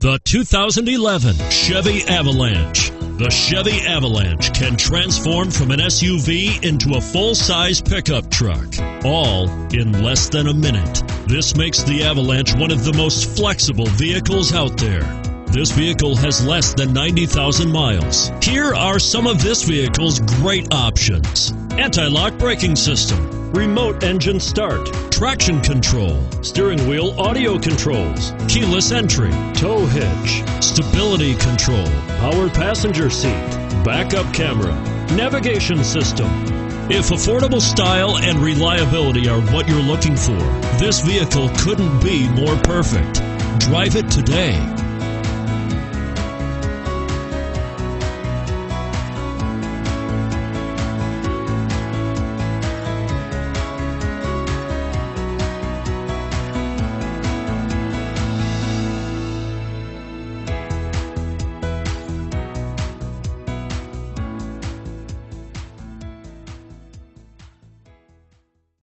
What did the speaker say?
The 2011 Chevy Avalanche. The Chevy Avalanche can transform from an SUV into a full-size pickup truck, all in less than a minute. This makes the Avalanche one of the most flexible vehicles out there. This vehicle has less than 90,000 miles. Here are some of this vehicle's great options: anti-lock braking system, remote engine start, traction control, steering wheel audio controls, keyless entry, tow hitch, stability control, power passenger seat, backup camera, navigation system. If affordable style and reliability are what you're looking for, this vehicle couldn't be more perfect. Drive it today.